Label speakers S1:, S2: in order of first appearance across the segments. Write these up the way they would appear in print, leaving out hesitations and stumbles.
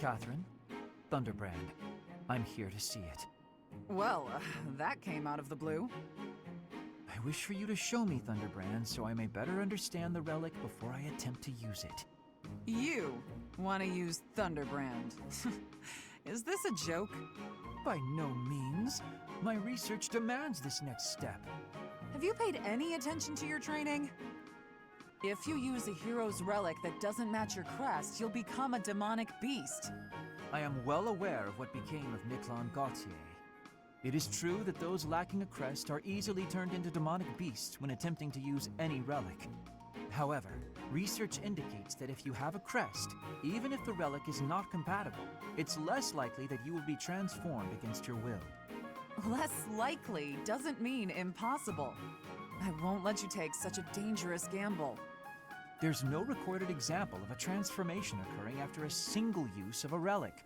S1: Catherine, Thunderbrand. I'm here to see it.
S2: Well, that came out of the blue.
S1: I wish for you to show me Thunderbrand so I may better understand the relic before I attempt to use it.
S2: You want to use Thunderbrand. Is this a joke?
S1: By no means. My research demands this next step.
S2: Have you paid any attention to your training? If you use a hero's relic that doesn't match your crest, you'll become a demonic beast.
S1: I am well aware of what became of Miquelon Gautier. It is true that those lacking a crest are easily turned into demonic beasts when attempting to use any relic. However, research indicates that if you have a crest, even if the relic is not compatible, it's less likely that you will be transformed against your will.
S2: Less likely doesn't mean impossible. I won't let you take such a dangerous gamble.
S1: There's no recorded example of a transformation occurring after a single use of a relic.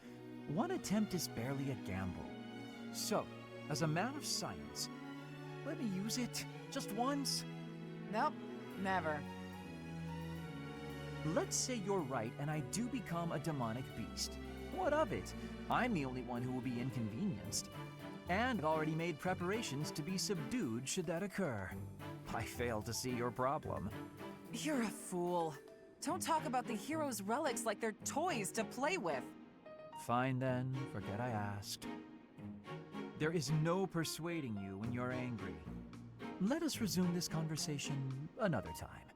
S1: One attempt is barely a gamble. So, as a man of science, let me use it just once?
S2: Nope, never.
S1: Let's say you're right and I do become a demonic beast. What of it? I'm the only one who will be inconvenienced. And I've already made preparations to be subdued should that occur. I fail to see your problem.
S2: You're a fool. Don't talk about the hero's relics like they're toys to play with.
S1: Fine then, forget I asked. There is no persuading you when you're angry. Let us resume this conversation another time.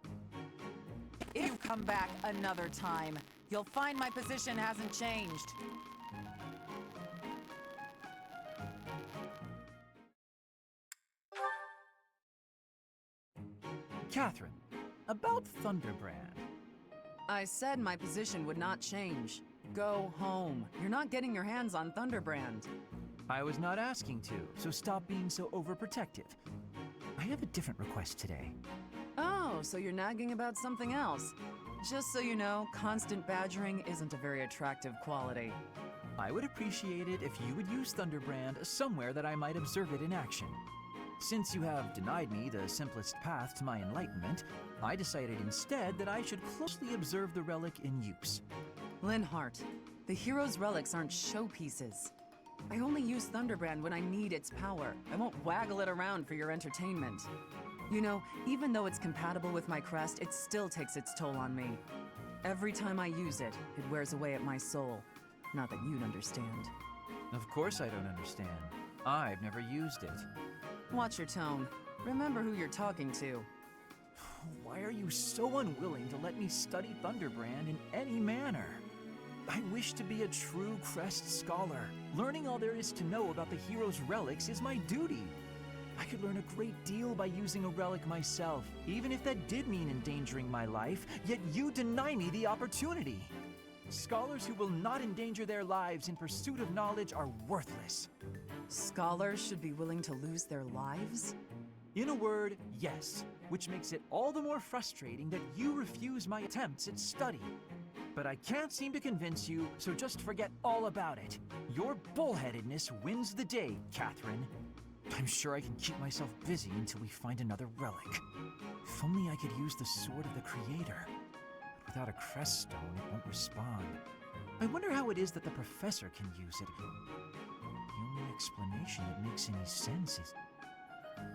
S2: If you come back another time, you'll find my position hasn't changed.
S1: Catherine, about Thunderbrand.
S2: I said my position would not change. Go home. You're not getting your hands on Thunderbrand.
S1: I was not asking to, so stop being so overprotective. I have a different request today.
S2: Oh, so you're nagging about something else. Just so you know, constant badgering isn't a very attractive quality.
S1: I would appreciate it if you would use Thunderbrand somewhere that I might observe it in action. Since you have denied me the simplest path to my enlightenment, I decided instead that I should closely observe the relic in use.
S2: Linhardt, the hero's relics aren't showpieces. I only use Thunderbrand when I need its power. I won't waggle it around for your entertainment. You know, even though it's compatible with my crest, it still takes its toll on me. Every time I use it, it wears away at my soul. Not that you'd understand.
S1: Of course I don't understand. I've never used it.
S2: Watch your tone. Remember who you're talking to.
S1: Why are you so unwilling to let me study Thunderbrand in any manner? I wish to be a true crest scholar. Learning all there is to know about the hero's relics is my duty. I could learn a great deal by using a relic myself, even if that did mean endangering my life, yet you deny me the opportunity. Scholars who will not endanger their lives in pursuit of knowledge are worthless.
S2: Scholars should be willing to lose their lives?
S1: In a word, yes, which makes it all the more frustrating that you refuse my attempts at study. But I can't seem to convince you, so just forget all about it. Your bullheadedness wins the day, Catherine. I'm sure I can keep myself busy until we find another relic. If only I could use the sword of the Creator. But without a crest stone, it won't respond. I wonder how it is that the professor can use it. The only explanation that makes any sense is...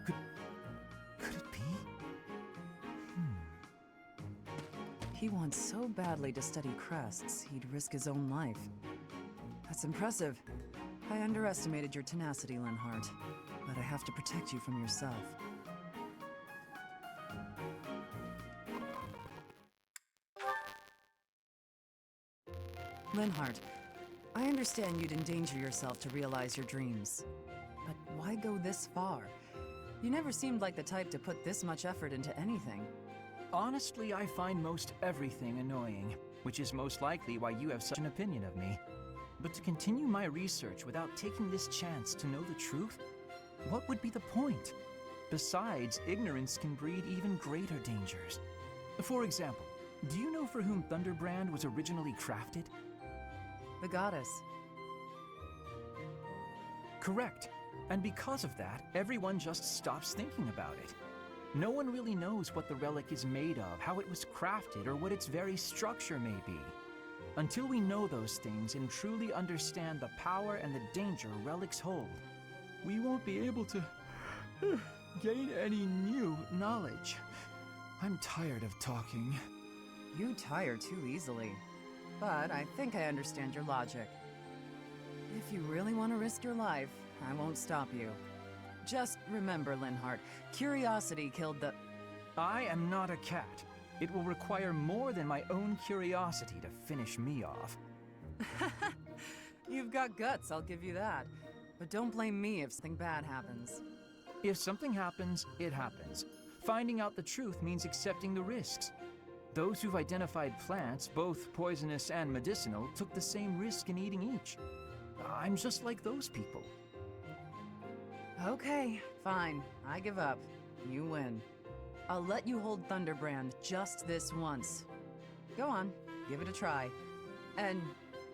S1: Could it be?
S2: He wants so badly to study crests, he'd risk his own life. That's impressive. I underestimated your tenacity, Linhardt. But I have to protect you from yourself. Linhardt, I understand you'd endanger yourself to realize your dreams. But why go this far? You never seemed like the type to put this much effort into anything.
S1: Honestly, I find most everything annoying, which is most likely why you have such an opinion of me. But to continue my research without taking this chance to know the truth? What would be the point? Besides, ignorance can breed even greater dangers. For example, do you know for whom Thunderbrand was originally crafted?
S2: The goddess.
S1: Correct. And because of that, everyone just stops thinking about it. No one really knows what the relic is made of, how it was crafted, or what its very structure may be. Until we know those things and truly understand the power and the danger relics hold, we won't be able to gain any new knowledge. I'm tired of talking.
S2: You tire too easily. But I think I understand your logic. If you really want to risk your life, I won't stop you. Just remember, Linhardt, curiosity killed the...
S1: I am not a cat. It will require more than my own curiosity to finish me off.
S2: You've got guts, I'll give you that. But don't blame me if something bad happens.
S1: If something happens, it happens. Finding out the truth means accepting the risks. Those who've identified plants, both poisonous and medicinal, took the same risk in eating each. I'm just like those people.
S2: Okay, fine. I give up. You win. I'll let you hold Thunderbrand just this once. Go on, give it a try. And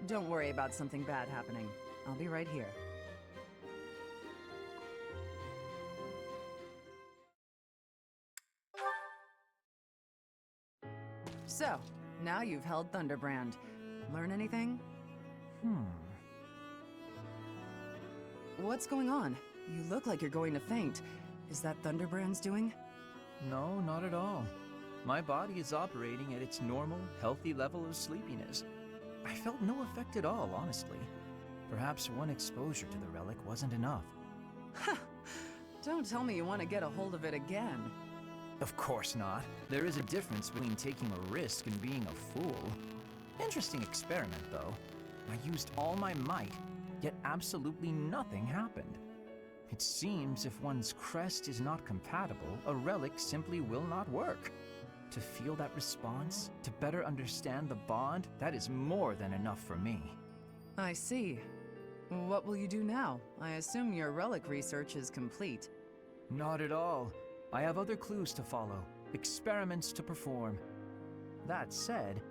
S2: don't worry about something bad happening. I'll be right here. So, now you've held Thunderbrand. Learn anything? What's going on? You look like you're going to faint. Is that Thunderbrand's doing?
S1: No, not at all. My body is operating at its normal, healthy level of sleepiness. I felt no effect at all, honestly. Perhaps one exposure to the relic wasn't enough.
S2: Don't tell me you want to get a hold of it again.
S1: Of course not. There is a difference between taking a risk and being a fool. Interesting experiment, though. I used all my might, yet absolutely nothing happened. It seems if one's crest is not compatible, a relic simply will not work. To feel that response, to better understand the bond, that is more than enough for me.
S2: I see. What will you do now? I assume your relic research is complete.
S1: Not at all. I have other clues to follow, experiments to perform. That said,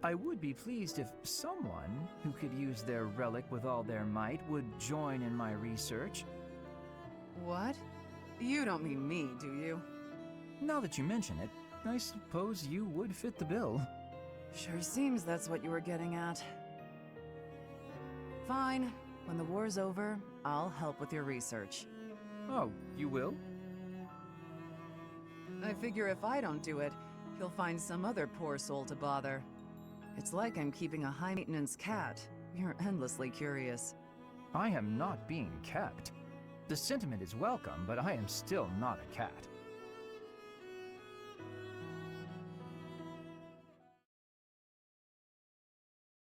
S1: I would be pleased if someone who could use their relic with all their might would join in my research.
S2: What? You don't mean me, do you?
S1: Now that you mention it, I suppose you would fit the bill.
S2: Sure seems that's what you were getting at. Fine. When the war's over, I'll help with your research.
S1: Oh, you will?
S2: I figure if I don't do it, you'll find some other poor soul to bother. It's like I'm keeping a high-maintenance cat. You're endlessly curious.
S1: I am not being kept. The sentiment is welcome, but I am still not a cat.